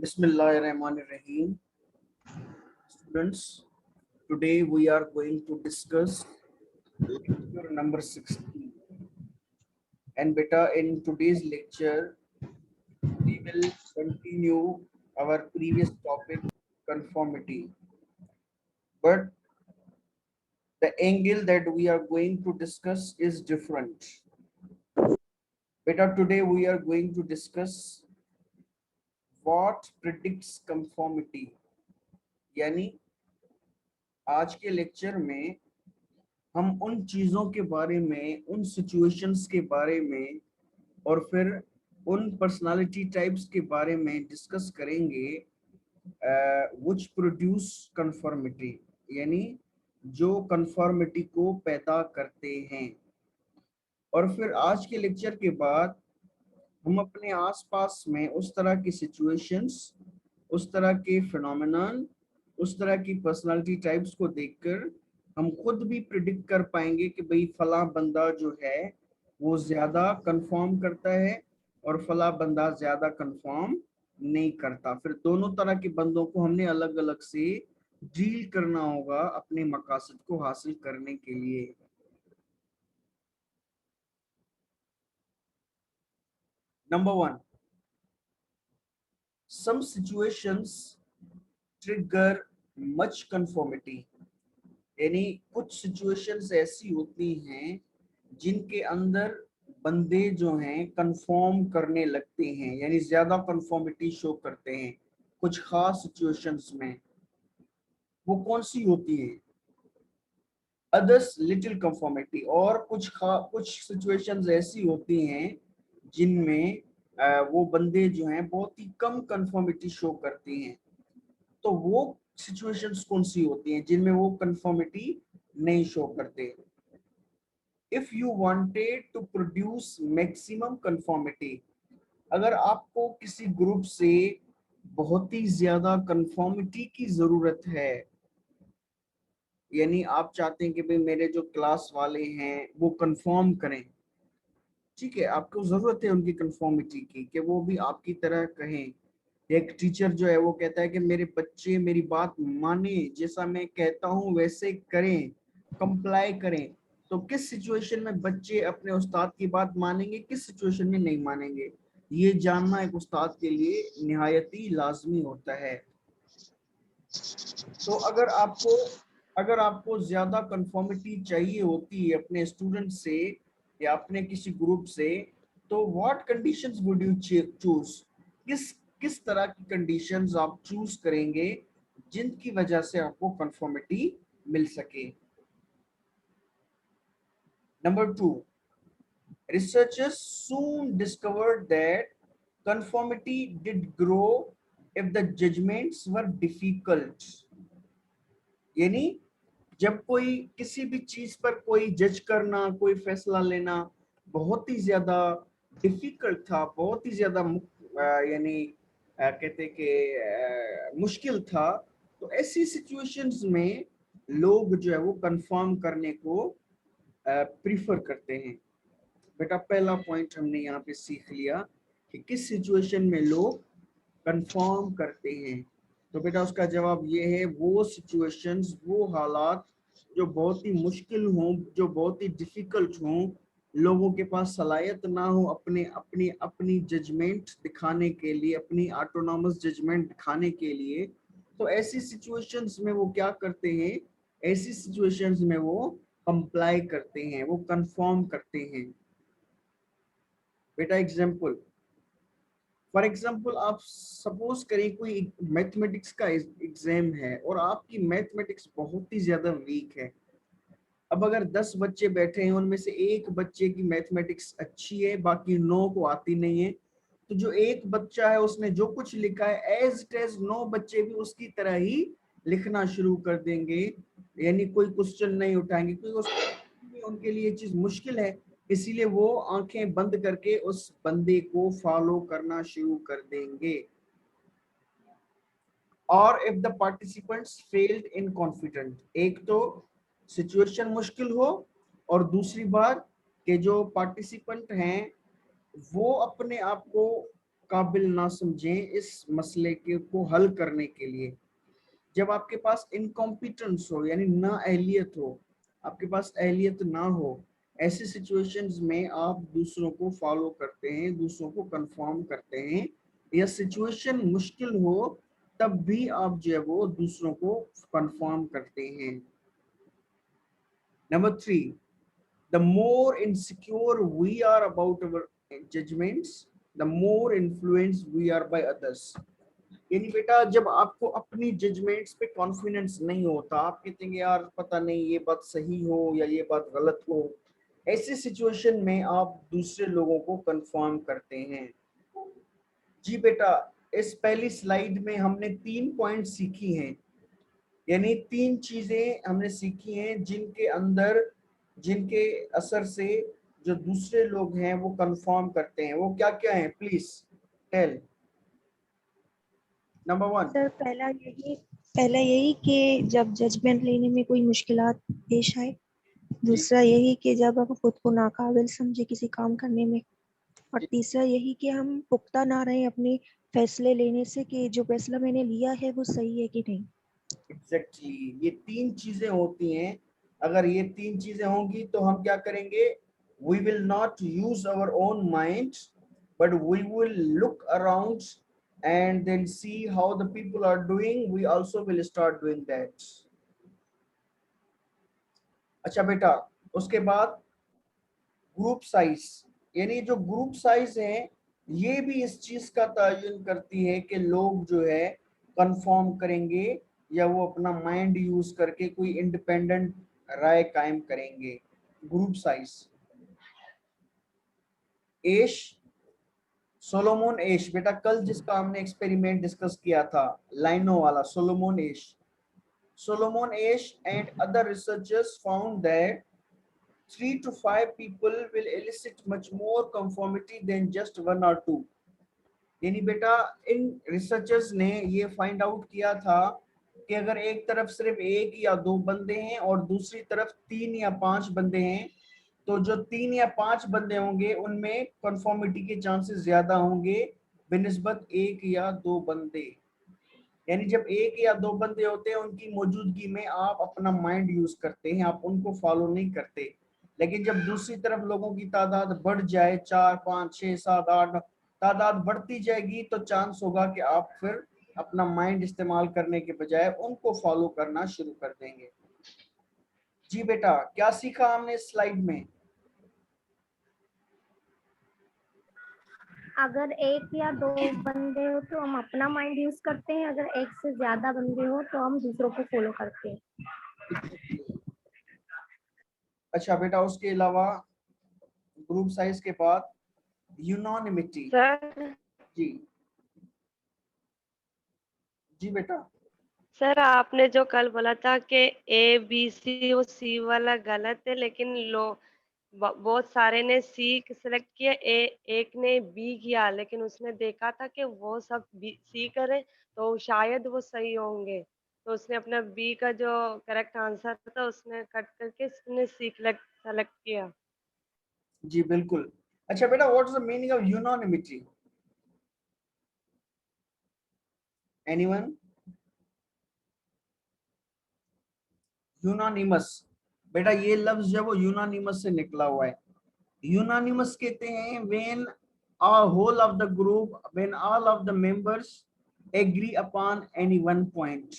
Bismillahirrahmanirrahim. Students, today we are going to discuss lecture number 16. And beta, in today's lecture, we will continue our previous topic, conformity. But the angle that we are going to discuss is different. Beta, today we are going to discuss what predicts conformity. यानी आज के lecture में हम उन चीजों के बारे में, उन सिचुएशंस के बारे में और फिर उन पर्सनालिटी टाइप्स के बारे में डिस्कस करेंगे व्हिच प्रोड्यूस कंफर्मिटी, यानी जो कंफर्मिटी को पैदा करते हैं। और फिर आज के लेक्चर के बाद हम अपने आसपास में उस तरह की सिचुएशंस, उस तरह के फिनोमेनन, उस तरह की पर्सनालिटी टाइप्स को देखकर हम खुद भी प्रिडिक्ट कर पाएंगे कि भाई फला बंदा जो है वो ज्यादा कंफर्म करता है और फला बंदा ज्यादा कंफर्म नहीं करता। फिर दोनों तरह के बंदों को हमने अलग अलग से डील करना होगा अपने मकासद को हासिल करने के लिए। Number 1, some situations trigger much conformity, यानी कुछ सिचुएशंस ऐसी होती हैं जिनके अंदर बंदे जो हैं कंफर्म करने लगते हैं, यानी ज्यादा कंफर्मिटी शो करते हैं कुछ खास सिचुएशंस में। वो कौन सी होती है? Others little conformity. और कुछ सिचुएशंस ऐसी होती हैं जिनमें वो बंदे जो हैं बहुत ही कम कंफर्मिटी शो करती हैं। तो वो सिचुएशंस कौन सी होती हैं जिनमें वो कंफर्मिटी नहीं शो करते? If you wanted to produce maximum conformity, अगर आपको किसी ग्रुप से बहुत ही ज्यादा कंफर्मिटी की जरूरत है, यानी आप चाहते हैं कि भाई मेरे जो क्लास वाले हैं वो कंफर्म करें, ठीक है, आपको जरूरत है उनकी कंफर्मिटी की कि वो भी आपकी तरह कहें। एक टीचर जो है वो कहता है कि मेरे बच्चे मेरी बात माने, जैसा मैं कहता हूं वैसे करें, कंप्लाई करें। तो किस सिचुएशन में बच्चे अपने उस्ताद की बात मानेंगे, किस सिचुएशन में नहीं मानेंगे, ये जानना एक उस्ताद के लिए निहायत ही लाजमी होता है। तो अगर आपको ज्यादा कंफर्मिटी चाहिए होती है अपने स्टूडेंट से या अपने किसी ग्रुप से, तो what conditions would you choose? किस तरह की कंडीशंस आप चूज करेंगे जिनकी वजह से आपको कंफर्मिटी मिल सके? Number 2, researchers soon discovered that conformity did grow if the judgments were difficult, यानी जब कोई किसी भी चीज पर कोई जज करना, कोई फैसला लेना बहुत ही ज्यादा डिफिकल्ट था, बहुत ही ज्यादा यानी कहते कि मुश्किल था, तो ऐसी सिचुएशंस में लोग जो है वो कंफर्म करने को प्रीफर करते हैं। बेटा पहला पॉइंट हमने यहाँ पे सीख लिया कि किस सिचुएशन में लोग कंफर्म करते हैं। तो बेटा उसका जवाब ये है, वो सिचुएशंस, वो हालात जो बहुत ही मुश्किल हों, जो बहुत ही डिफिकल्ट हों, लोगों के पास सलाहियत ना हो अपने अपनी अपनी जजमेंट दिखाने के लिए, अपनी ऑटोनॉमस जजमेंट दिखाने के लिए, तो ऐसी सिचुएशंस में वो क्या करते हैं? ऐसी सिचुएशंस में वो कंप्लाई करते हैं, वो कंफर्म करते हैं। बेटा एग्जाम्पल, फॉर एग्जाम्पल आप सपोज करें कोई मैथमेटिक्स का एग्जाम है और आपकी मैथमेटिक्स बहुत ही ज्यादा वीक है। अब अगर 10 बच्चे बैठे हैं, उनमें से एक बच्चे की मैथमेटिक्स अच्छी है, बाकी 9 को आती नहीं है, तो जो एक बच्चा है उसने जो कुछ लिखा है एज इट इज 9 बच्चे भी उसकी तरह ही लिखना शुरू कर देंगे, यानी कोई क्वेश्चन नहीं उठाएंगे क्योंकि उनके लिए ये चीज मुश्किल है, इसीलिए वो आंखें बंद करके उस बंदे को फॉलो करना शुरू कर देंगे। और if the participants failed in confident, एक तो सिचुएशन मुश्किल हो और दूसरी बात कि जो पार्टिसिपेंट हैं वो अपने आप को काबिल ना समझें इस मसले के को हल करने के लिए। जब आपके पास इनकॉम्पिटेंस हो यानी ना अहलियत हो, आपके पास अहलियत ना हो, ऐसी सिचुएशंस में आप दूसरों को फॉलो करते हैं, दूसरों को कंफर्म करते हैं, या सिचुएशन मुश्किल हो तब भी आप जो है वो दूसरों को कंफर्म करते हैं। Number 3, the more insecure we are about our judgments, the more influenced we are by others। यानी बेटा जब आपको अपनी जजमेंट्स पे कॉन्फिडेंस नहीं होता, आप कहते हैं यार पता नहीं ये बात सही हो या ये बात गलत हो, ऐसी सिचुएशन में आप दूसरे लोगों को कंफर्म करते हैं। जी बेटा, इस पहली स्लाइड में हमने 3 पॉइंट सीखी हैं, यानी 3 चीजें हमने सीखी हैं जिनके असर से जो दूसरे लोग हैं वो कंफर्म करते हैं। वो क्या क्या हैं, प्लीज टेल। नंबर 1। सर पहला यही कि जब जजमेंट लेने में कोई मुश्किलात पेश आए। दूसरा यही कि जब हम खुद को नाकाबिल समझे किसी काम करने में। और तीसरा यही कि हम पुख्ता ना रहे अपने फैसले लेने से कि जो फैसला मैंने लिया है वो सही है कि नहीं। एग्जैक्टली, ये 3 चीजें होती हैं। अगर ये 3 चीजें होंगी तो हम क्या करेंगे, we will not use our own mind, but we will look around and then see how the people are doing, we also will start doing that। अच्छा बेटा, उसके बाद ग्रुप साइज, यानी जो ग्रुप साइज है ये भी इस चीज का तयन करती है कि लोग जो है कंफर्म करेंगे या वो अपना माइंड यूज करके कोई इंडिपेंडेंट राय कायम करेंगे। ग्रुप साइज, एश, सोलोमन एश, बेटा कल जिसका हमने एक्सपेरिमेंट डिस्कस किया था लाइनो वाला, Solomon Asch, Solomon Asch and other researchers found that 3 to 5 people will elicit much more conformity than just 1 or 2। यानी बेटा इन रिसर्चर्स ने ये फाइंड आउट किया था कि अगर एक तरफ सिर्फ 1 या 2 बंदे हैं और दूसरी तरफ 3 या 5 बंदे हैं, तो जो 3 या 5 बंदे होंगे उनमें कंफर्मिटी के चांसेस ज्यादा होंगे बिनिस्बत 1 या 2 बंदे। यानी जब 1 या 2 बंदे होते हैं उनकी मौजूदगी में आप अपना माइंड यूज करते हैं, आप उनको फॉलो नहीं करते। लेकिन जब दूसरी तरफ लोगों की तादाद बढ़ जाए, 4 5 6 7 8 तादाद बढ़ती जाएगी, तो चांस होगा कि आप फिर अपना माइंड इस्तेमाल करने के बजाय उनको फॉलो करना शुरू कर देंगे। जी बेटा, क्या सीखा हमने इस स्लाइड में? अगर 1 या 2 बंदे हो तो हम अपना माइंड यूज करते हैं, अगर 1 से ज्यादा बंदे हो तो हम दूसरों को फॉलो करते हैं। अच्छा बेटा, उसके अलावा ग्रुप साइज के बाद यूनानिमिटी। सर जी जी बेटा, सर आपने जो कल बोला था कि ए बी सी और सी वाला गलत है, लेकिन बहुत सारे ने सी सिलेक्ट किया, एक ने बी किया, लेकिन उसने देखा था कि वो सब सी करे तो शायद वो सही होंगे, तो उसने अपना बी का जो करेक्ट आंसर था उसने कट करके उसने सी सेलेक्ट किया। जी बिल्कुल। अच्छा बेटा, what is the meaning of unanimity? Anyone? Unanimous, बेटा ये लफ्ज जो है वो यूनानिमस से निकला हुआ है। यूनानिमस कहते हैं when a whole of the group, when all of the members agree upon any one point,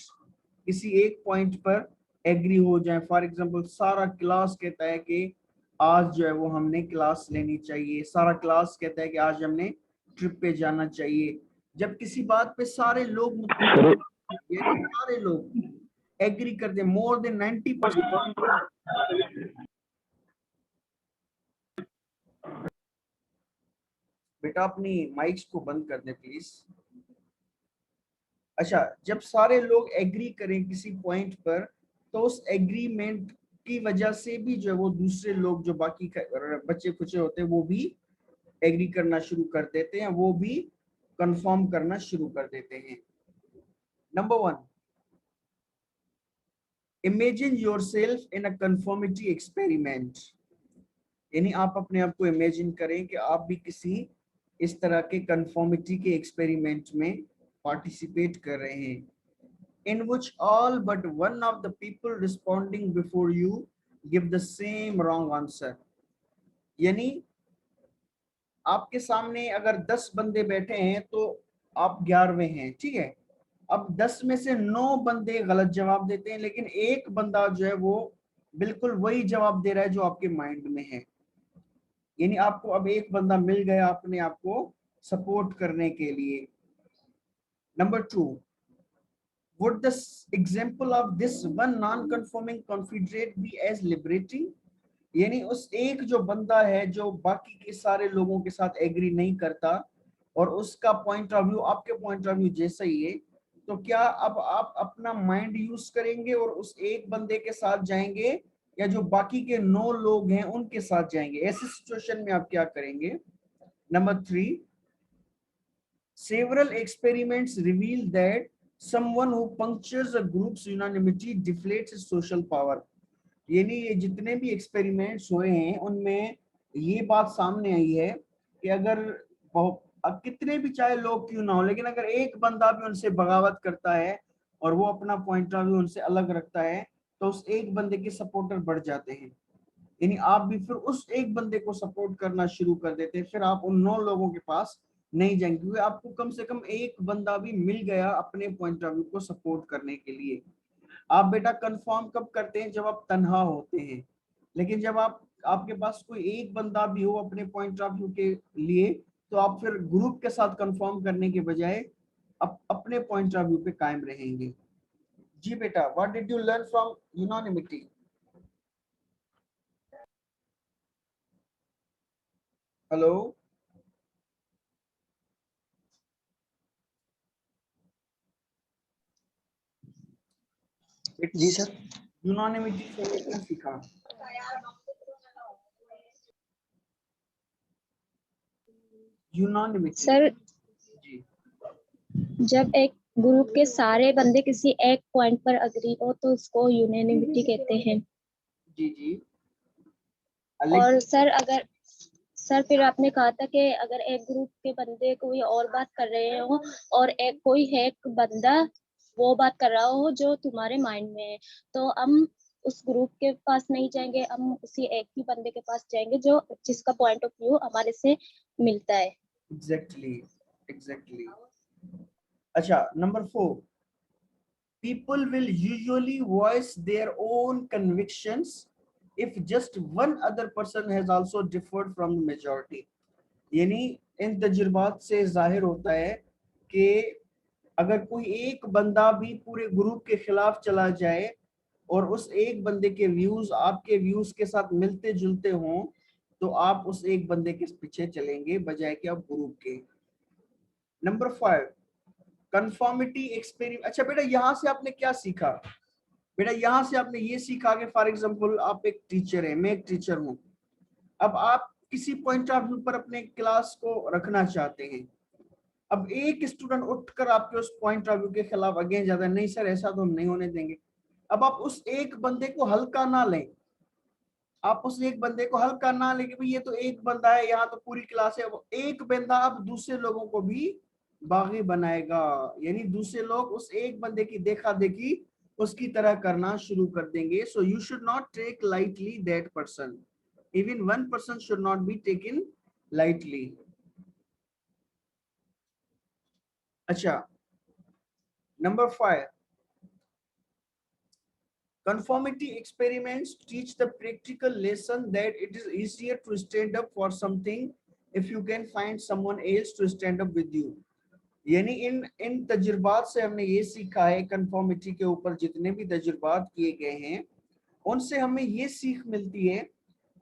किसी एक पॉइंट पर एग्री हो जाए। फॉर एग्जांपल सारा क्लास कहता है कि आज जो है वो हमने क्लास लेनी चाहिए, सारा क्लास कहता है कि आज हमने ट्रिप पे जाना चाहिए। जब किसी बात पे सारे लोग यानी सारे लोग एग्री करते, मोर देन 90%। बेटा अपनी माइक्स को बंद कर दे प्लीज। अच्छा, जब सारे लोग एग्री करें किसी पॉइंट पर, तो उस एग्रीमेंट की वजह से भी जो है वो दूसरे लोग जो बाकी बच्चे खुचे होते हैं वो भी एग्री करना शुरू कर देते हैं, वो भी कंफर्म करना शुरू कर देते हैं। Number 1, imagine yourself in a conformity experiment. यानी आप अपने आप को इमेजिन करें कि आप भी किसी इस तरह के कंफर्मिटी के एक्सपेरिमेंट में पार्टिसिपेट कर रहे हैं, in which all but one of the people responding before you give the same wrong answer. यानी आपके सामने अगर 10 बंदे बैठे हैं तो आप 11वें हैं, ठीक है। अब 10 में से 9 बंदे गलत जवाब देते हैं, लेकिन एक बंदा जो है वो बिल्कुल वही जवाब दे रहा है जो आपके माइंड में है। यानी आपको अब एक बंदा मिल गया अपने आप को सपोर्ट करने के लिए। Number 2, would the example of this one non-conforming confederate be as liberating? यानी उस एक जो बंदा है जो बाकी के सारे लोगों के साथ एग्री नहीं करता और उसका पॉइंट ऑफ व्यू आपके पॉइंट ऑफ व्यू जैसा ही है, तो क्या अब आप अपना माइंड यूज करेंगे और उस एक बंदे के साथ जाएंगे या जो बाकी के 9 लोग हैं उनके साथ जाएंगे? ऐसी सिचुएशन में आप क्या करेंगे? Number 3, several experiments reveal that someone who punctures a group's unanimity deflates its social power. यानी ये जितने भी एक्सपेरिमेंट्स हुए हैं उनमें ये बात सामने आई है कि अगर अब कितने भी चाहे लोग क्यों ना हो, लेकिन अगर एक बंदा भी उनसे बगावत करता है और वो अपना पॉइंट ऑफ व्यू उनसे अलग रखता है तो उस एक बंदे के सपोर्टर बढ़ जाते हैं। यानी आप भी फिर उस एक बंदे को सपोर्ट करना शुरू कर देते हैं, फिर आप उन 9 लोगों के पास नहीं जाएंगे क्योंकि आपको कम से कम एक बंदा भी मिल गया अपने पॉइंट ऑफ व्यू को सपोर्ट करने के लिए। आप बेटा कंफर्म कब करते हैं? जब आप तन्हा होते हैं। लेकिन जब आपके पास कोई एक बंदा भी हो अपने पॉइंट ऑफ व्यू के लिए तो आप फिर ग्रुप के साथ कंफर्म करने के बजाय अपने पॉइंट ऑफ व्यू पे कायम रहेंगे। जी बेटा, what did you learn from unanimity? Hello जी सर। यूनानिमिटी से हमने क्या सीखा? यूनानिमिटी सर, जी जब एक ग्रुप के सारे बंदे किसी एक पॉइंट पर अग्री हो तो उसको यूनानिमिटी कहते हैं। जी जी। और सर फिर आपने कहा था कि अगर एक ग्रुप के बंदे कोई और बात कर रहे हो और एक बंदा वो बात कर रहा हो जो तुम्हारे माइंड में है, तो हम उस ग्रुप के पास नहीं जाएंगे, हम उसी एक ही बंदे के पास जाएंगे जो जिसका पॉइंट ऑफ व्यू हमारे से मिलता है। एग्जैक्टली। अच्छा, number 4, people will usually voice their own convictions if just one other person has also differed from the majority. यानी इन तजुर्बात से जाहिर होता है कि अगर कोई एक बंदा भी पूरे ग्रुप के खिलाफ चला जाए और उस एक बंदे के व्यूज आपके व्यूज के साथ मिलते जुलते हों तो आप उस एक बंदे के पीछे चलेंगे बजाय कि आप ग्रुप के। Number 5, conformity experiment. अच्छा बेटा, यहाँ से आपने क्या सीखा? बेटा यहाँ से आपने ये सीखा कि फॉर एग्जांपल आप एक टीचर हैं, मैं एक टीचर हूँ। अब आप किसी पॉइंट ऑफ व्यू पर अपने क्लास को रखना चाहते हैं। अब एक स्टूडेंट उठकर आपके उस पॉइंट ऑफ व्यू के खिलाफ अगेंस्ट जाता है, नहीं सर ऐसा तो हम नहीं होने देंगे। अब आप उस एक बंदे को हल्का ना लें, आप उस एक बंदे को हल्का ना लें कि भाई ये तो एक बंदा है, यहाँ तो पूरी क्लास है। वो एक बंदा आप दूसरे लोगों को भी बागी बनाएगा, यानी दूसरे लोग उस एक बंदे की देखा देखी उसकी तरह करना शुरू कर देंगे। So you should not take lightly that person, even one person should not be taken lightly. अच्छा, number 5, conformity experiments teach the practical lesson that it is easier to stand up for something if you can find someone else to stand up with you. यानी इन तजुर्बात से हमने ये सीखा है, conformity के ऊपर जितने भी तजुर्बात किए गए हैं उनसे हमें ये सीख मिलती है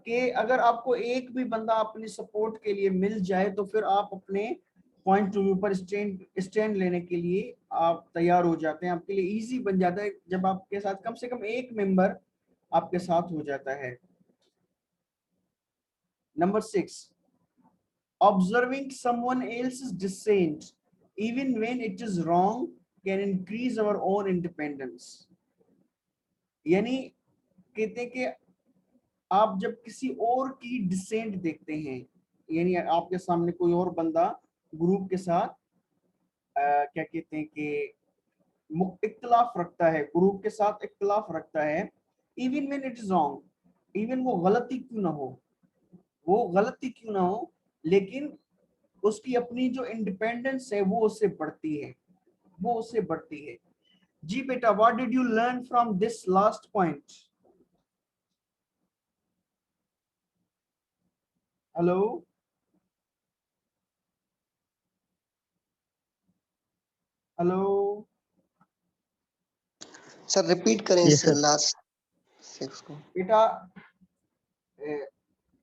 कि अगर आपको एक भी बंदा अपनी सपोर्ट के लिए मिल जाए तो फिर आप अपने पॉइंट ऑफ व्यू पर स्टैंड लेने के लिए आप तैयार हो जाते हैं। आपके लिए इजी बन जाता है जब आपके साथ कम से कम एक मेंबर आपके साथ हो जाता है। Number 6, observing someone else's dissent even when it is wrong can increase our own independence. यानी कहते हैं कि आप जब किसी और की डिसेंट देखते हैं यानी आपके सामने कोई और बंदा ग्रुप के साथ क्या कहते हैं कि इख्तिलाफ रखता है, ग्रुप के साथ इख्तिलाफ रखता है, even when it is wrong, even वो गलती क्यों ना हो, वो गलती क्यों ना हो, लेकिन उसकी अपनी जो इंडिपेंडेंस है वो उससे बढ़ती है, वो उससे बढ़ती है। जी बेटा, what did you learn from this last point? Hello hello sir repeat करें Yes, sir. लास्ट 6 को। बेटा,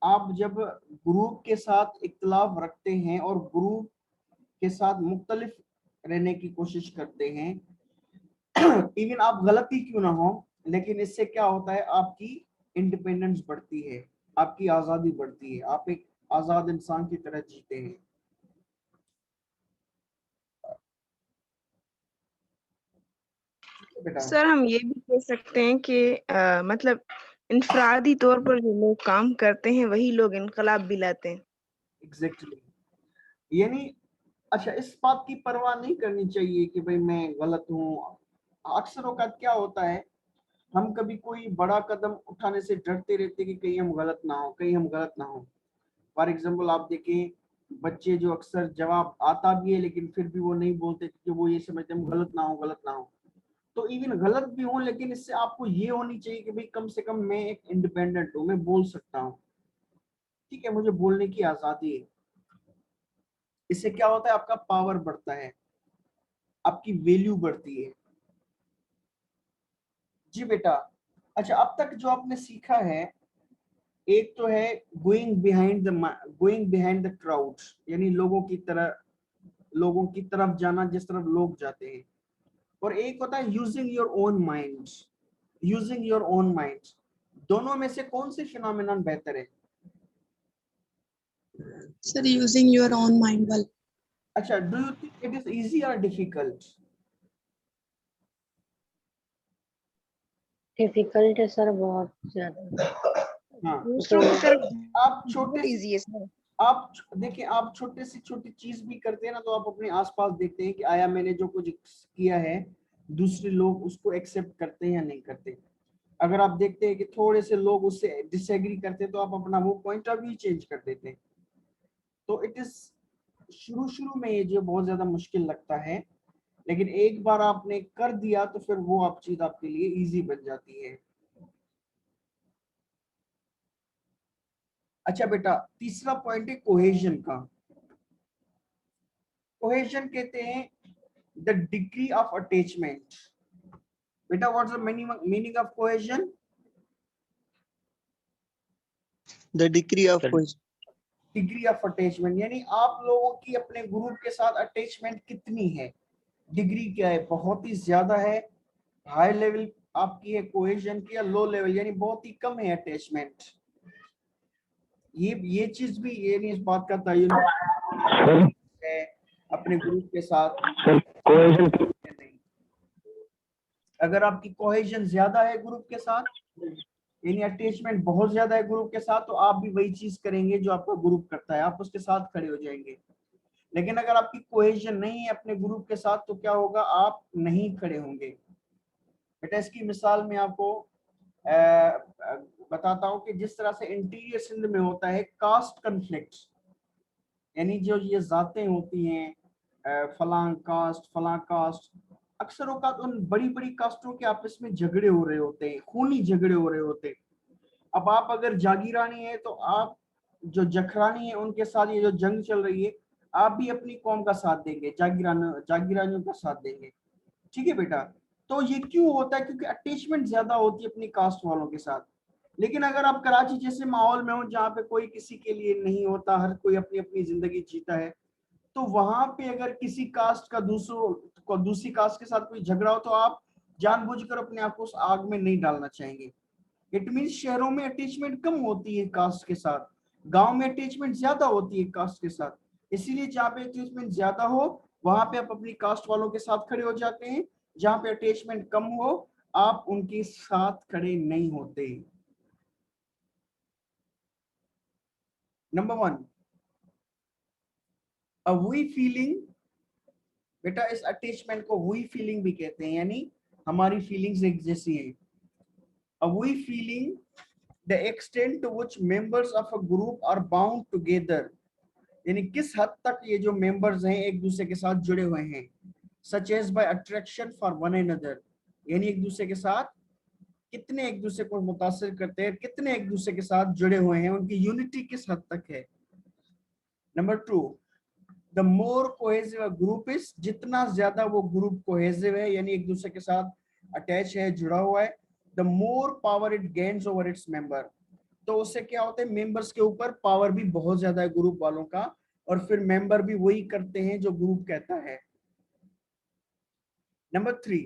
आप जब ग्रुप के साथ इख्तिलाफ रखते हैं और ग्रुप के साथ मुख्तलिफ रहने की कोशिश करते हैं, इवन आप गलती क्यों ना हो, लेकिन इससे क्या होता है, आपकी इंडिपेंडेंस बढ़ती है, आपकी आजादी बढ़ती है, आप एक आजाद इंसान की तरह जीते हैं। बेटा सर हम ये भी कह सकते हैं कि मतलब इनफरादी तौर पर जो लोग काम करते हैं वही लोग इनकलाब भी लाते हैं। एग्जैक्टली, यानी अच्छा, इस बात की परवाह नहीं करनी चाहिए कि भाई मैं गलत हूँ। अक्सर औकात क्या होता है, हम कभी कोई बड़ा कदम उठाने से डरते रहते कि कहीं हम गलत ना हो, कहीं हम गलत ना हो। फॉर एग्जाम्पल आप देखें, बच्चे जो अक्सर जवाब आता भी है लेकिन फिर भी वो नहीं बोलते क्योंकि वो ये समझते हम गलत ना हो, गलत ना हो। तो इवन गलत भी हो, लेकिन इससे आपको ये होनी चाहिए कि भाई कम से कम मैं एक इंडिपेंडेंट हूँ, मैं बोल सकता हूँ, ठीक है, मुझे बोलने की आजादी है। इससे क्या होता है, आपका पावर बढ़ता है, आपकी वैल्यू बढ़ती है। जी बेटा, अच्छा, अब तक जो आपने सीखा है, एक तो है गोइंग बिहाइंड द क्राउड, यानी लोगों की तरफ जाना जिस तरफ लोग जाते हैं, और एक होता है using your own mind, using your own mind. दोनों में से कौन से फिनोमिनन बेहतर है? Sir, using your own mind well. अच्छा, do you think it is easy और डिफिकल्ट? डिफिकल्ट है सर, बहुत ज्यादा। हाँ, दूसरों की तरफ आप बहुत छोटे इजी है सर। आप देखिए, आप छोटे से छोटी चीज भी करते हैं ना, तो आप अपने आसपास देखते हैं कि आया मैंने जो कुछ किया है दूसरे लोग उसको एक्सेप्ट करते हैं या नहीं करते। अगर आप देखते हैं कि थोड़े से लोग उससे डिसएग्री करते हैं तो आप अपना वो पॉइंट ऑफ व्यू चेंज कर देते हैं। तो इट इज शुरू में ये जो बहुत ज्यादा मुश्किल लगता है, लेकिन एक बार आपने कर दिया तो फिर वो आप चीज आपके लिए इजी बन जाती है। अच्छा बेटा, तीसरा पॉइंट है कोहेजन का। कोहेजन कहते हैं द डिग्री ऑफ अटैचमेंट। बेटा, what's the meaning of cohesion? The degree of degree of attachment, यानी आप लोगों की अपने ग्रुप के साथ अटैचमेंट कितनी है, डिग्री क्या है, बहुत ही ज्यादा है, हाई लेवल आपकी है कोहेजन की, या लो लेवल यानी बहुत ही कम है अटैचमेंट। ये चीज भी, ये नहीं, इस बात का तयन है अपने ग्रुप के साथ कोहेजन नहीं। अगर आपकी कोहेजन ज्यादा है ग्रुप के साथ, यानी अटैचमेंट बहुत ज्यादा है ग्रुप के साथ, तो आप भी वही चीज करेंगे जो आपका ग्रुप करता है, आप उसके साथ खड़े हो जाएंगे। लेकिन अगर आपकी कोहेजन नहीं है अपने ग्रुप के साथ, तो क्या होगा, आप नहीं खड़े होंगे। बेटा, इसकी मिसाल मैं आपको बताता हूँ कि जिस तरह से इंटीरियर सिंध में होता है कास्ट कन्फ्लिक्ट, यानी जो ये जातें होती हैं फलां कास्ट, अक्सर औकात उन बड़ी बड़ी कास्टों के आपस में झगड़े हो रहे होते हैं, खूनी झगड़े हो रहे होते हैं। अब आप अगर जागीरानी है तो आप जो जखरानी है उनके साथ ये जो जंग चल रही है, आप भी अपनी कौम का साथ देंगे, जागीरानियों का साथ देंगे, ठीक है बेटा। तो ये क्यों होता है, क्योंकि अटैचमेंट ज्यादा होती है अपनी कास्ट वालों के साथ। लेकिन अगर आप कराची जैसे माहौल में हो जहाँ पे कोई किसी के लिए नहीं होता, हर कोई अपनी अपनी जिंदगी जीता है, तो वहां पे अगर किसी कास्ट का दूसरी कास्ट के साथ कोई झगड़ा हो तो आप जानबूझकर अपने आप को उस आग में नहीं डालना चाहेंगे। इट मीन शहरों में अटैचमेंट कम होती है कास्ट के साथ, गांव में अटैचमेंट ज्यादा होती है कास्ट के साथ। इसीलिए जहाँ पे अटैचमेंट ज्यादा हो वहां पे आप अपनी कास्ट वालों के साथ खड़े हो जाते हैं, जहाँ पे अटैचमेंट कम हो आप उनके साथ खड़े नहीं होते। नंबर 1, अ वी फीलिंग, बेटा इस अटैचमेंट को वी फीलिंग भी कहते हैं, यानी हमारी फीलिंग्स एक जैसी हैं। A we feeling the extent to which members of a group are bound together, यानी किस हद तक ये जो मेंबर्स हैं एक दूसरे के साथ जुड़े हुए हैं। Such as by attraction for one another, यानी एक दूसरे के साथ कितने एक दूसरे को मुतासिर करते हैं, कितने एक दूसरे के साथ जुड़े हुए हैं, उनकी यूनिटी किस हद तक है। Number 2, the more cohesive group is, जितना ज्यादा वो ग्रुप कोहेसिव है यानी एक दूसरे के साथ अटैच है, जुड़ा हुआ है, the more power it gains over its member, तो उससे क्या होता है, मेंबर्स के ऊपर पावर भी बहुत ज्यादा है ग्रुप वालों का, और फिर मेंबर भी वही करते हैं जो ग्रुप कहता है। Number 3,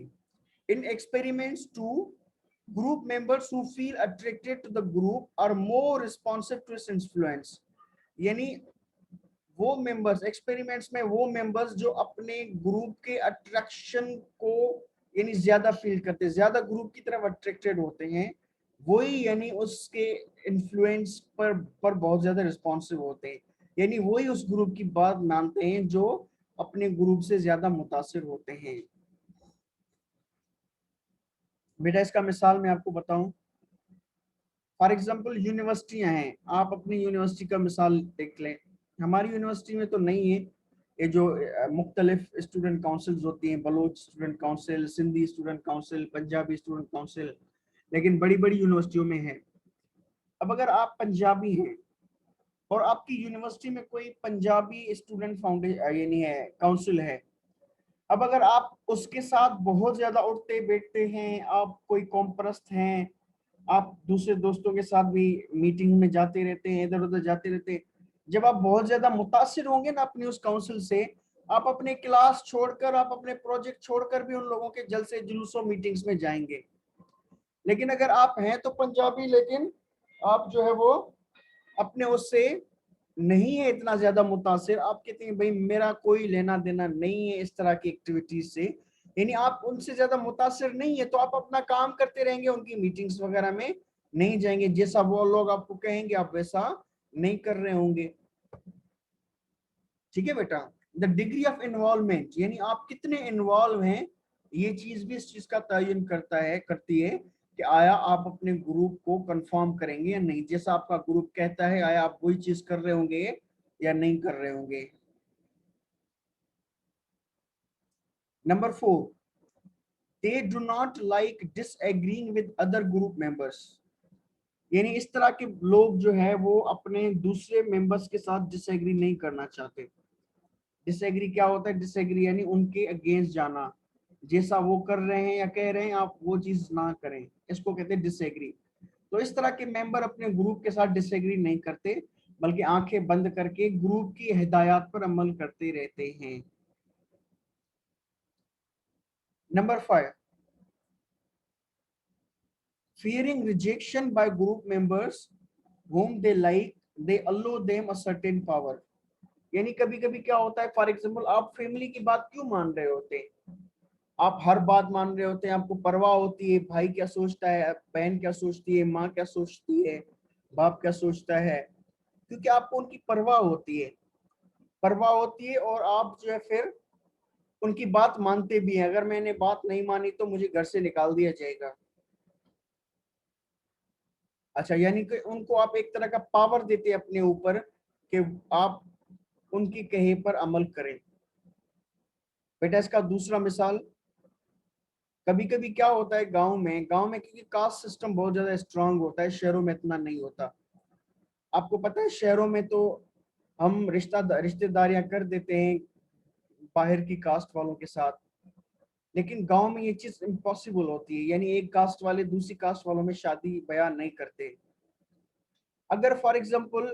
in experiments too, group members who feel attracted to the group are more responsive to its influence, यानी वो मेंबर्स एक्सपेरिमेंट्स में, वो मेंबर्स जो अपने ग्रुप के अट्रैक्शन को यानी ज्यादा फील करते हैं, ज्यादा ग्रुप की तरफ अट्रैक्टेड होते हैं, वही यानी उसके इन्फ्लुएंस पर बहुत ज्यादा रिस्पॉन्सिव होते हैं, यानी वही उस ग्रुप की बात मानते हैं जो अपने ग्रुप से ज्यादा मुतासिर होते हैं। बेटा इसका मिसाल मैं आपको बताऊं, फॉर एग्जांपल यूनिवर्सिटियां हैं, आप अपनी यूनिवर्सिटी का मिसाल देख लें। हमारी यूनिवर्सिटी में तो नहीं है ये जो मुख्तलिफ स्टूडेंट काउंसिल्स होती हैं, Baloch student council, Sindhi student council, Punjabi student council, लेकिन बड़ी बड़ी यूनिवर्सिटियों में है। अब अगर आप पंजाबी हैं और आपकी यूनिवर्सिटी में कोई पंजाबी स्टूडेंट फाउंडेशन यानी है काउंसिल है, अब अगर आप उसके साथ बहुत ज्यादा उठते बैठते हैं, आप कोई कॉम्प्रस्त हैं, आप दूसरे दोस्तों के साथ भी मीटिंग में जाते रहते हैं, इधर उधर जाते रहते हैं, जब आप बहुत ज्यादा मुतासिर होंगे ना अपनी उस काउंसिल से, आप अपने क्लास छोड़कर, आप अपने प्रोजेक्ट छोड़कर भी उन लोगों के जलसे जुलूसों मीटिंग्स में जाएंगे। लेकिन अगर आप हैं तो पंजाबी, लेकिन आप जो है वो अपने उससे नहीं है इतना ज्यादा मुतासिर, आप कहते हैं भाई मेरा कोई लेना देना नहीं है इस तरह की एक्टिविटीज से, यानी आप उनसे ज्यादा मुतासिर नहीं है, तो आप अपना काम करते रहेंगे, उनकी मीटिंग्स वगैरह में नहीं जाएंगे, जैसा वो लोग आपको कहेंगे आप वैसा नहीं कर रहे होंगे। ठीक है बेटा, द डिग्री ऑफ इन्वॉल्वमेंट, यानी आप कितने इन्वॉल्व हैं, ये चीज भी इस चीज का तयन करती है कि आया आप अपने ग्रुप को कंफर्म करेंगे या नहीं, जैसा आपका ग्रुप कहता है आया आप वही चीज कर रहे होंगे या नहीं कर रहे होंगे। Number 4, they do not like disagreeing with other group members, यानी इस तरह के लोग जो है वो अपने दूसरे मेंबर्स के साथ डिसएग्री नहीं करना चाहते। डिसएग्री क्या होता है, डिसएग्री यानी उनके अगेंस्ट जाना, जैसा वो कर रहे हैं या कह रहे हैं आप वो चीज ना करें, इसको कहते हैं डिसएग्री। तो इस तरह के मेंबर अपने ग्रुप के साथ डिसएग्री नहीं करते, बल्कि आंखें बंद करके ग्रुप की हिदायत पर अमल करते रहते हैं। Number 5, fearing rejection by group members whom they like, they allow them a certain power, यानी कभी कभी क्या होता है, फॉर एग्जाम्पल आप फैमिली की बात क्यों मान रहे होते हैं, आप हर बात मान रहे होते हैं, आपको परवाह होती है भाई क्या सोचता है, बहन क्या सोचती है, माँ क्या सोचती है, बाप क्या सोचता है, क्योंकि आपको उनकी परवाह होती है और आप जो है फिर उनकी बात मानते भी हैं। अगर मैंने बात नहीं मानी तो मुझे घर से निकाल दिया जाएगा। अच्छा, यानी कि उनको आप एक तरह का पावर देते हैं अपने ऊपर कि आप उनकी कहे पर अमल करें। बेटा इसका दूसरा मिसाल, कभी कभी क्या होता है गांव में क्योंकि कास्ट सिस्टम बहुत ज्यादा स्ट्रांग होता है, शहरों में इतना नहीं होता। आपको पता है शहरों में तो हम रिश्तेदारियां कर देते हैं बाहर की कास्ट वालों के साथ, लेकिन गांव में ये चीज इम्पॉसिबल होती है, यानी एक कास्ट वाले दूसरी कास्ट वालों में शादी बयान नहीं करते। अगर फॉर एग्जाम्पल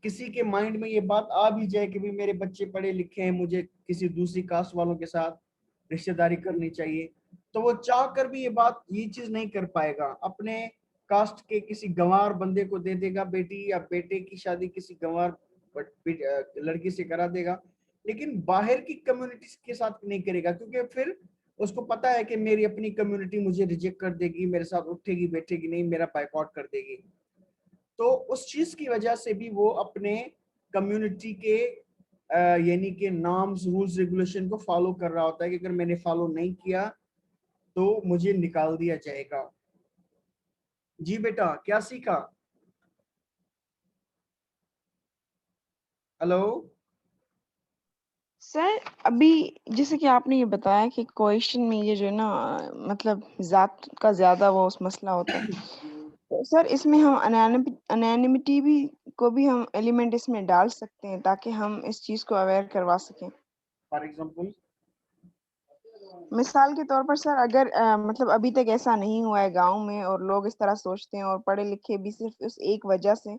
किसी के माइंड में ये बात आ भी जाए कि भी मेरे बच्चे पढ़े लिखे हैं, मुझे किसी दूसरी कास्ट वालों के साथ रिश्तेदारी करनी चाहिए, तो वो चाह कर भी ये चीज नहीं कर पाएगा, अपने कास्ट के किसी गंवार बंदे को दे देगा बेटी, या बेटे की शादी किसी गंवार लड़की से करा देगा, लेकिन बाहर की कम्युनिटी के साथ नहीं करेगा, क्योंकि फिर उसको पता है कि मेरी अपनी कम्युनिटी मुझे रिजेक्ट कर देगी, मेरे साथ उठेगी बैठेगी नहीं, मेरा बायकॉट कर देगी। तो उस चीज की वजह से भी वो अपने कम्युनिटी के यानी कि नॉर्म्स रूल्स रेगुलेशन को फॉलो कर रहा होता है कि अगर मैंने फॉलो नहीं किया तो मुझे निकाल दिया जाएगा। जी बेटा, क्या सीखा? हेलो सर अभी जैसे कि आपने ये बताया कि क्वेश्चन में ये जो है ना मतलब जात का ज्यादा वो उस मसला होता है, तो सर इसमें हम अनोनिमिटी भी को भी हम एलिमेंट इसमें डाल सकते हैं ताकि हम इस चीज को अवेयर करवा सकें। For example? मिसाल के तौर पर सर अगर मतलब अभी तक ऐसा नहीं हुआ है गांव में और लोग इस तरह सोचते हैं और पढ़े लिखे भी सिर्फ उस एक वजह से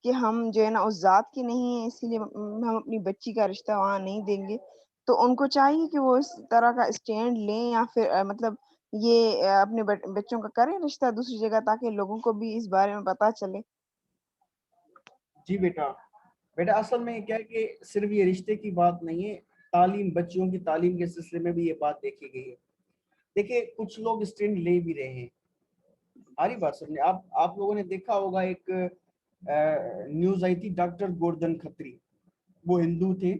कि हम जो है ना उस जात के नहीं है इसीलिए हम अपनी बच्ची का रिश्ता वहां नहीं देंगे, तो उनको चाहिए कि वो इस तरह का स्टैंड लें या फिर मतलब ये अपने बच्चों का करें रिश्ता दूसरी जगह ताकि लोगों को भी इस बारे में पता चले। जी बेटा, बेटा असल में क्या है कि सिर्फ ये रिश्ते की बात नहीं है, तालीम, बच्चियों की तालीम के सिलसिले में भी ये बात देखी गई है। देखिए कुछ लोग स्टैंड ले भी रहे हैं, सारी बात सुनिए। आप लोगों ने देखा होगा, एक न्यूज आई थी, डॉक्टर गोवर्धन खत्री, वो हिंदू थे,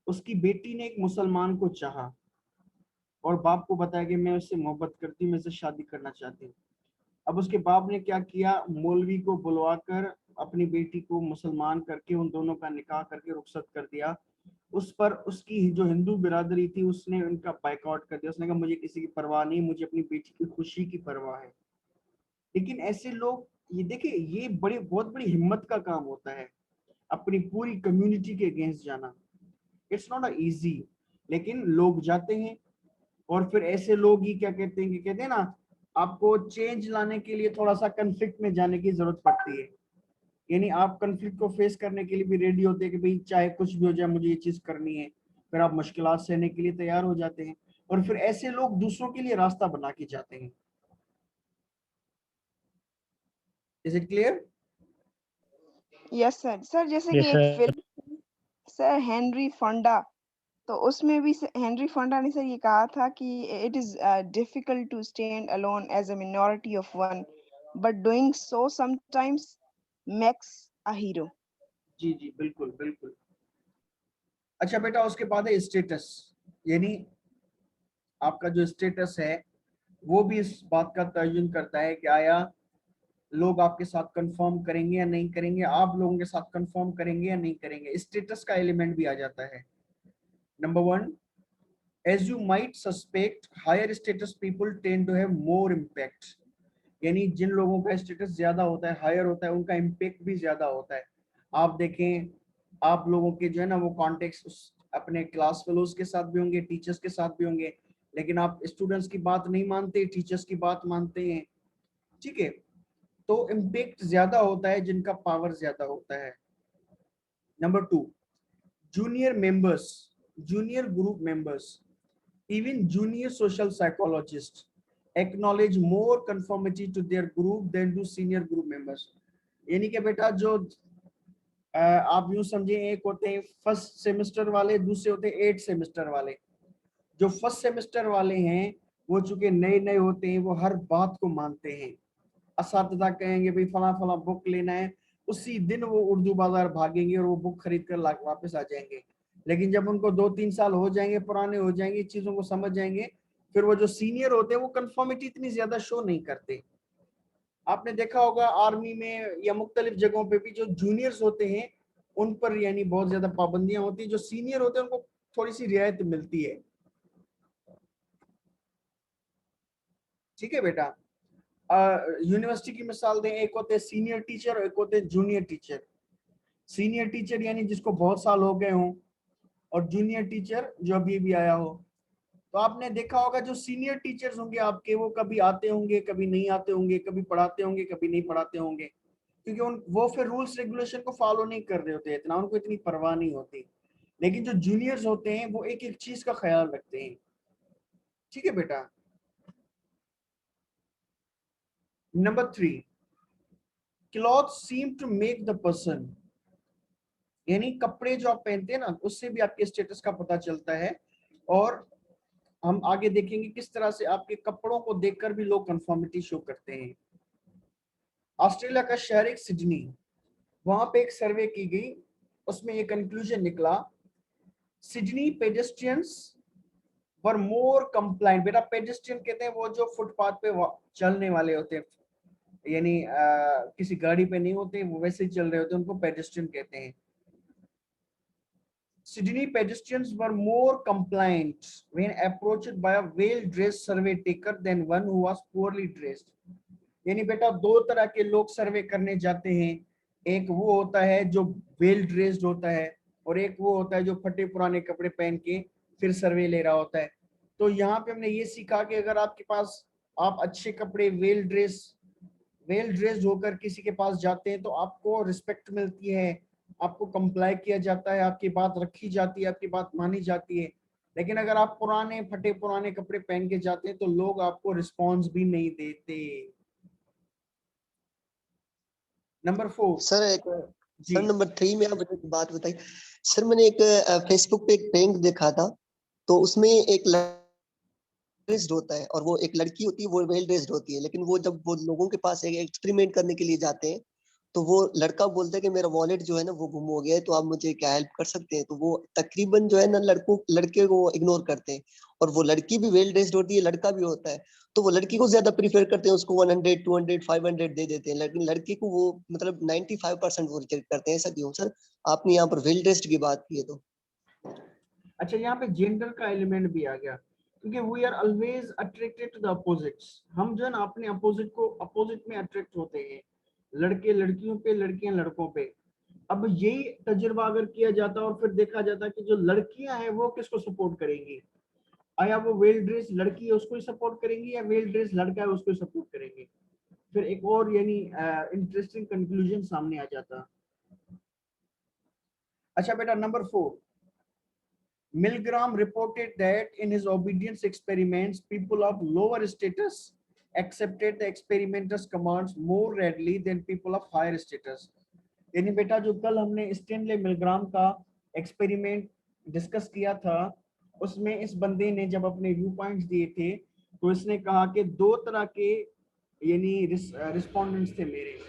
उसकी बेटी ने एक मुसलमान को चाहा और बाप को बताया कि मैं उससे मोहब्बत करती हूँ, मैं उससे शादी करना चाहती हूँ। अब उसके बाप ने क्या किया, मौलवी को बुलवाकर अपनी बेटी को मुसलमान करके उन दोनों का निकाह करके रुखसत कर दिया। उस पर उसकी जो हिंदू बिरादरी थी उसने उनका बाइकआउट कर दिया। उसने कहा मुझे किसी की परवाह नहीं, मुझे अपनी बेटी की खुशी की परवाह है। लेकिन ऐसे लोग, ये देखिए, ये बहुत बड़ी हिम्मत का काम होता है अपनी पूरी कम्युनिटी के अगेंस्ट जाना। इट्स नॉट अ इजी, लेकिन लोग जाते हैं। और फिर ऐसे लोग ही क्या कहते हैं कि कहते हैं ना, आपको चेंज लाने के लिए थोड़ा सा कंफ्लिक्ट में जाने की जरूरत पड़ती है। यानी आप कंफ्लिक्ट को फेस करने के लिए भी रेडी होते हैं कि भाई चाहे कुछ भी हो जाए मुझे ये चीज करनी है। फिर आप मुश्किलात सहने के लिए तैयार हो जाते हैं और फिर ऐसे लोग दूसरों के लिए रास्ता बना के जाते हैं। Is it clear? Yes sir. Sir जैसे कि यस एक sir. Film sir Henry Ponda, तो उसमें भी हेनरी फोंडा ने सर ये कहा था कि it is difficult to stand alone as a minority of one but doing so sometimes makes a hero. जी जी, बिल्कुल बिल्कुल। अच्छा बेटा, उसके बाद है स्टेटस। यानी आपका जो स्टेटस है वो भी इस बात का तयन करता है कि आया लोग आपके साथ कंफर्म करेंगे या नहीं करेंगे, आप लोगों के साथ कंफर्म करेंगे या नहीं करेंगे। स्टेटस का एलिमेंट भी आ जाता है। Number one, as you might suspect, higher status people tend to have more impact। यानी जिन लोगों का स्टेटस ज्यादा होता है, हायर होता है, उनका इम्पैक्ट भी ज्यादा होता है। आप देखें, आप लोगों के जो है ना वो कॉन्टेक्स्ट अपने क्लास फेलोज के साथ भी होंगे, टीचर्स के साथ भी होंगे, लेकिन आप स्टूडेंट्स की बात नहीं मानते, टीचर्स की बात मानते हैं। ठीक है, तो इम्पैक्ट ज्यादा होता है जिनका पावर ज्यादा होता है। Number two, junior members, junior group members, even junior social psychologists acknowledge more conformity to their group than do senior group members। यानी कि बेटा जो आप यूं समझे, एक होते हैं फर्स्ट सेमेस्टर वाले, दूसरे होते हैं 8 सेमेस्टर वाले। जो फर्स्ट सेमेस्टर वाले हैं वो चूंकि नए नए होते हैं, वो हर बात को मानते हैं। असातिज़ा कहेंगे भाई फला फला बुक लेना है, उसी दिन वो उर्दू बाजार भागेंगे और वो बुक खरीद कर वापस आ जाएंगे। लेकिन जब उनको 2-3 साल हो जाएंगे, पुराने हो जाएंगे, चीजों को समझ जाएंगे, फिर वो जो सीनियर होते हैं वो कंफर्मिटी इतनी ज्यादा शो नहीं करते। आपने देखा होगा आर्मी में या मुख्तलिफ जगहों पे भी जो जूनियर्स होते हैं उन पर यानी बहुत ज्यादा पाबंदियां होती है, जो सीनियर होते हैं उनको थोड़ी सी रियायत मिलती है। ठीक है बेटा, यूनिवर्सिटी की मिसाल दें, एक होते हैं सीनियर टीचर और एक होते हैं जूनियर टीचर। सीनियर टीचर यानी जिसको बहुत साल हो गए हों, और जूनियर टीचर जो अभी भी आया हो। तो आपने देखा होगा जो सीनियर टीचर्स होंगे आपके, वो कभी आते होंगे, कभी नहीं आते होंगे, कभी पढ़ाते होंगे, कभी नहीं पढ़ाते होंगे, क्योंकि उन वो फिर रूल्स रेगुलेशन को फॉलो नहीं कर रहे होते, इतना उनको इतनी परवाह नहीं होती। लेकिन जो जूनियर्स होते हैं वो एक एक चीज का ख्याल रखते हैं। ठीक है बेटा। Number 3, cloth seem to make the person. यानी कपड़े जो आप पहनते हैं ना, उससे भी आपके स्टेटस का पता चलता है। और हम आगे देखेंगे किस तरह से आपके कपड़ों को देखकर भी लोग कंफर्मिटी शो करते हैं। ऑस्ट्रेलिया का शहर एक सिडनी, वहां पे एक सर्वे की गई, उसमें ये कंक्लूजन निकला सिडनी पेडेस्ट्रियंस वर मोर कंप्लाइंट। बेटा पेडेस्ट्रियन कहते हैं वो जो फुटपाथ पे चलने वाले होते हैं, यानी किसी गाड़ी पे नहीं होते, वो वैसे ही चल रहे होते हैं, उनको पेडेस्ट्रियन कहते हैं। Sydney pedestrians were more compliant when approached by a well-dressed survey taker than one who was poorly dressed। यानी बेटा दो तरह के लोग सर्वे करने जाते हैं, एक वो होता है जो वेल ड्रेस्ड होता है और एक वो होता है जो फटे पुराने कपड़े पहन के फिर सर्वे ले रहा होता है। तो यहाँ पे हमने ये सीखा कि अगर आपके पास आप अच्छे कपड़े वेल ड्रेस्ड होकर किसी के पास जाते हैं तो आपको रिस्पेक्ट मिलती है, आपको कंप्लाई किया जाता है, आपकी बात रखी जाती है, आपकी बात मानी जाती है। लेकिन अगर आप पुराने फटे पुराने कपड़े पहन के जाते हैं तो लोग आपको रिस्पॉन्स भी नहीं देते। नंबर 4 सर एक जी सर नंबर 3 में आप मुझे एक बात बताइए सर। मैंने एक फेसबुक पे एक प्रैंक देखा था, तो उसमें एक ड्रेस्ड होता है और वो एक लड़की होती है, वो वेल ड्रेस्ड होती है, लेकिन वो जब वो लोगों के पास एक एक्सपेरिमेंट करने के लिए जाते हैं तो वो लड़का बोलता है कि मेरा वॉलेट जो है ना वो गुम हो गया है, तो आप मुझे क्या हेल्प कर सकते हैं। तो वो तकरीबन जो है ना लड़के को इग्नोर करते हैं, और वो लड़की भी वेल ड्रेस्ड होती है, लड़का भी होता है, तो वो लड़की को ज्यादा प्रीफर करते हैं, उसको 100 200 500 दे देते हैं, लेकिन लड़के को वो मतलब 95% वो रिजेक्ट करते हैं। ऐसा क्यों सर? आपने यहाँ पर वेल ड्रेस्ड की बात की है तो। अच्छा, यहाँ पे जेंडर का एलिमेंट भी आ गया, क्योंकि we are always attracted to the opposites. हम जो है ना अपने अपोजिट में अट्रैक्ट होते हैं, लड़के लड़कियों पे, लड़कियां लड़कों पे। अब यही तजुर्बा अगर किया जाता और फिर देखा जाता कि जो लड़कियां हैं वो किसको सपोर्ट करेंगी, आया वो वेल ड्रेस लड़की है उसको ही सपोर्ट करेंगी या वेल ड्रेस लड़का है उसको ही सपोर्ट करेंगे, फिर एक और यानी इंटरेस्टिंग कंक्लूजन सामने आ जाता। अच्छा बेटा, number 4, Milgram reported that in his obedience experiments, people of lower status accepted the experimenter's commands more readily than people of higher status। यानी बेटा जो कल हमने स्टेनले मिलग्राम का एक्सपेरिमेंट डिस्कस किया था, उसमें इस बंदे ने जब अपने व्यू पॉइंट्स दिए थे तो इसने कहा कि दो तरह के यानी रिस्पोंडेंट्स थे मेरे।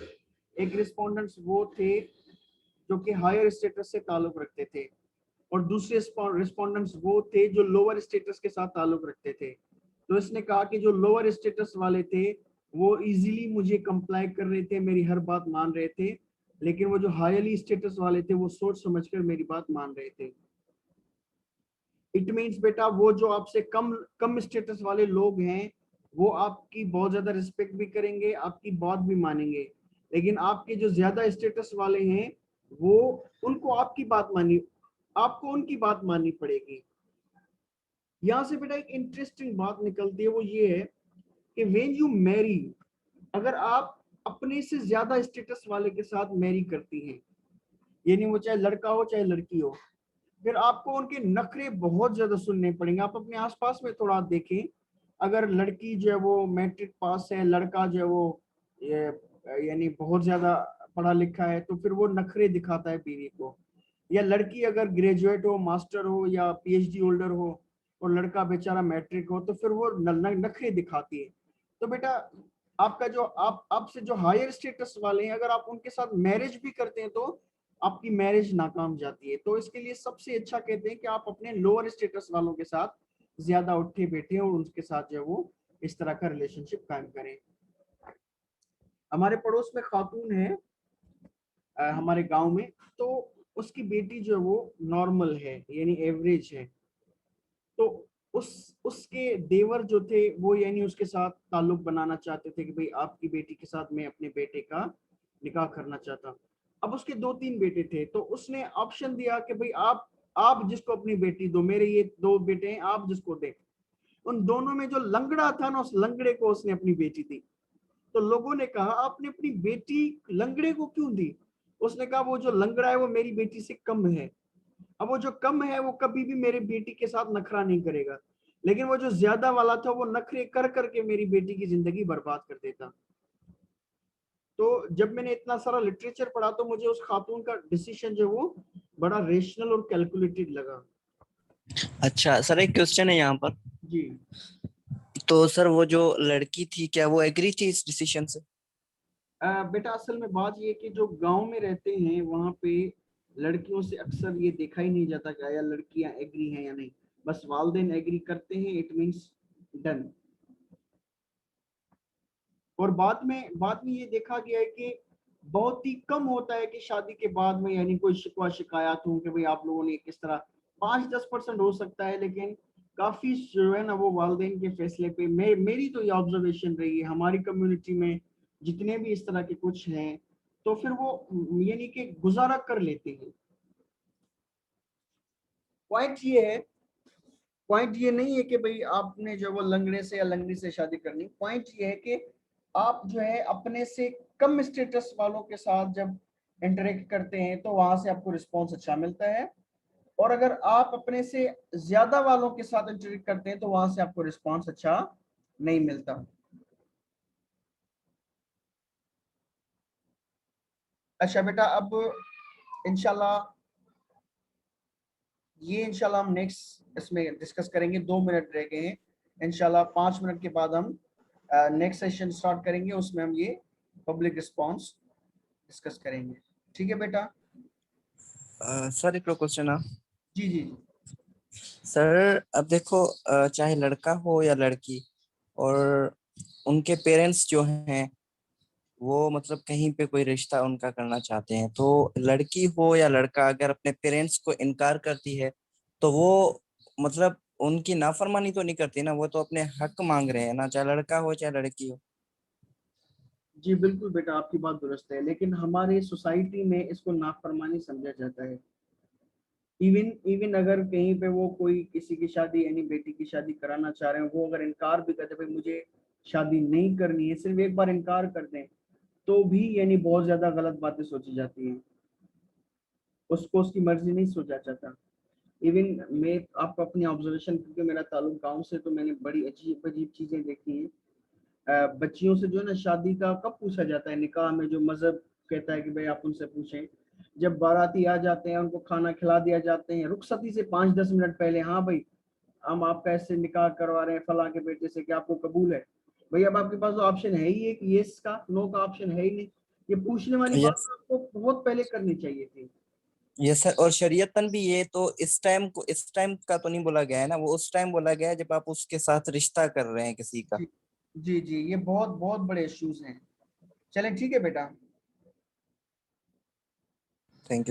एक रिस्पोंडेंट्स वो थे जो कि हायर स्टेटस से ताल्लुक रखते थे और दूसरे रिस्पोंडेंट्स वो थे जो लोअर स्टेटस के साथ ताल्लुक रखते थे। तो इसने कहा कि जो लोअर स्टेटस वाले थे वो इजीली मुझे कंप्लाई कर रहे थे, मेरी हर बात मान रहे थे, लेकिन वो जो हाईली स्टेटस वाले थे वो सोच समझकर मेरी बात मान रहे थे। इट मींस बेटा वो जो आपसे कम स्टेटस वाले लोग हैं वो आपकी बहुत ज्यादा रिस्पेक्ट भी करेंगे, आपकी बात भी मानेंगे, लेकिन आपके जो ज्यादा स्टेटस वाले हैं वो उनको आपको उनकी बात माननी पड़ेगी। यहां से बेटा एक इंटरेस्टिंग बात निकलती है, वो ये है कि व्हेन यू मैरी, अगर आप अपने से ज्यादा स्टेटस वाले के साथ मैरी करती हैं, यानी वो चाहे लड़का हो चाहे लड़की हो, फिर आपको उनके नखरे बहुत ज्यादा सुनने पड़ेंगे। आप अपने आसपास में थोड़ा देखें, अगर लड़की जो है वो मैट्रिक पास है, लड़का जो है वो यानी बहुत ज्यादा पढ़ा लिखा है, तो फिर वो नखरे दिखाता है बीवी को, या लड़की अगर ग्रेजुएट हो, मास्टर हो या पीएचडी होल्डर हो और लड़का बेचारा मैट्रिक हो, तो फिर वो नखरे दिखाती है। तो बेटा आपका जो आपसे जो हायर स्टेटस वाले हैं, अगर आप उनके साथ मैरिज भी करते हैं तो आपकी मैरिज नाकाम जाती है। तो इसके लिए सबसे अच्छा कहते हैं कि आप अपने लोअर स्टेटस वालों के साथ ज्यादा उठे बैठे और उनके साथ जो है वो इस तरह का रिलेशनशिप कायम करें। हमारे पड़ोस में खातून है हमारे गांव में, तो उसकी बेटी जो है वो नॉर्मल है यानी एवरेज है, तो उसके देवर जो थे वो यानी उसके साथ ताल्लुक बनाना चाहते थे कि भाई आपकी बेटी के साथ मैं अपने बेटे का निकाह करना चाहता। अब उसके 2-3 बेटे थे, तो उसने ऑप्शन दिया कि भाई आप जिसको अपनी बेटी दो, मेरे ये 2 बेटे हैं, आप जिसको दे। उन दोनों में जो लंगड़ा था ना, उस लंगड़े को उसने अपनी बेटी दी। तो लोगों ने कहा आपने अपनी बेटी लंगड़े को क्यों दी? उसने कहा वो जो लंगड़ा है वो मेरी बेटी से कम है। अब वो जो कम है वो कभी भी मेरी बेटी के साथ नखरा नहीं करेगा, लेकिन वो जो ज्यादा वाला था वो नखरे कर करके मेरी बेटी की जिंदगी बर्बाद कर देता। तो जब मैंने इतना सारा लिटरेचर पढ़ा तो मुझे उस खातून का डिसीजन जो वो बड़ा रेशनल और कैलकुलेटेड लगा। अच्छा सर, एक क्वेश्चन है यहाँ पर। जी तो सर वो जो लड़की थी क्या वो एग्री थी इस डिसीजन से? बेटा असल में बात ये कि जो गांव में रहते हैं वहां पे लड़कियों से अक्सर ये देखा ही नहीं जाता कि या लड़कियां एग्री हैं या नहीं, बस वालिदैन एग्री करते हैं, इट मींस डन। और बाद में ये देखा गया है कि बहुत ही कम होता है कि शादी के बाद में यानी कोई शिकवा शिकायत हो कि भाई आप लोगों ने किस तरह, 5-10% हो सकता है, लेकिन काफी जो है ना वो वालिदैन के फैसले पे। मेरी तो ये ऑब्जर्वेशन रही है हमारी कम्युनिटी में, जितने भी इस तरह के कुछ हैं, तो फिर वो यानी कि गुजारा कर लेते हैं। पॉइंट ये नहीं है कि भाई आपने जो वो लंगड़े से या लंगड़ी से शादी करनी, पॉइंट ये है कि आप जो है अपने से कम स्टेटस वालों के साथ जब इंटरेक्ट करते हैं तो वहां से आपको रिस्पॉन्स अच्छा मिलता है, और अगर आप अपने से ज्यादा वालों के साथ इंटरेक्ट करते हैं तो वहां से आपको रिस्पॉन्स अच्छा नहीं मिलता। अच्छा बेटा, अब इंशाल्लाह हम नेक्स्ट इसमें डिस्कस करेंगे। 2 मिनट रह गए हैं, इंशाल्लाह 5 मिनट के बाद हम नेक्स्ट सेशन स्टार्ट करेंगे, उसमें हम ये पब्लिक रिस्पांस डिस्कस करेंगे। ठीक है बेटा? सर एक क्वेश्चन है जी जी सर। अब देखो चाहे लड़का हो या लड़की, और उनके पेरेंट्स जो हैं वो मतलब कहीं पे कोई रिश्ता उनका करना चाहते हैं, तो लड़की हो या लड़का अगर अपने पेरेंट्स को इनकार करती है तो वो मतलब उनकी नाफरमानी तो नहीं करती ना, वो तो अपने हक मांग रहे हैं ना, चाहे लड़का हो चाहे लड़की हो। जी बिल्कुल बेटा, आपकी बात दुरुस्त है, लेकिन हमारे सोसाइटी में इसको नाफरमानी समझा जाता है। इवन अगर कहीं पे वो कोई किसी की शादी यानी बेटी की शादी कराना चाह रहे हैं, वो अगर इनकार भी करते भाई मुझे शादी नहीं करनी है, सिर्फ एक बार इनकार कर दें तो भी यानी बहुत ज्यादा गलत बातें सोची जाती हैं, उसको उसकी मर्जी नहीं सोचा जाता। इवन मैं आपको अपनी ऑब्जर्वेशन, क्योंकि मेरा ताल्लुक गांव से, तो मैंने बड़ी अजीब अजीब चीजें देखी हैं। बच्चियों से जो है ना शादी का कब पूछा जाता है, निकाह में जो मजहब कहता है कि भाई आप उनसे पूछें। जब बाराती आ जाते हैं उनको खाना खिला दिया जाते हैं रुखसती से 5-10 मिनट पहले, हाँ भाई हम आपका ऐसे निकाह करवा रहे हैं फला के बेटे से, कि आपको कबूल है? भाई अब आपके पास तो ऑप्शन है ही एक यस का, नो का ऑप्शन है ही नहीं। ये पूछने वाली बात यस, तो आपको बहुत पहले करनी चाहिए थी। Yes sir. और शरीयतन भी ये तो इस टाइम का तो नहीं बोला गया है ना, वो उस टाइम बोला गया है जब आप उसके साथ रिश्ता कर रहे हैं किसी का। जी जी जी, ये बहुत बहुत बड़े इश्यूज हैं। चलें ठीक है बेटा। Thank you.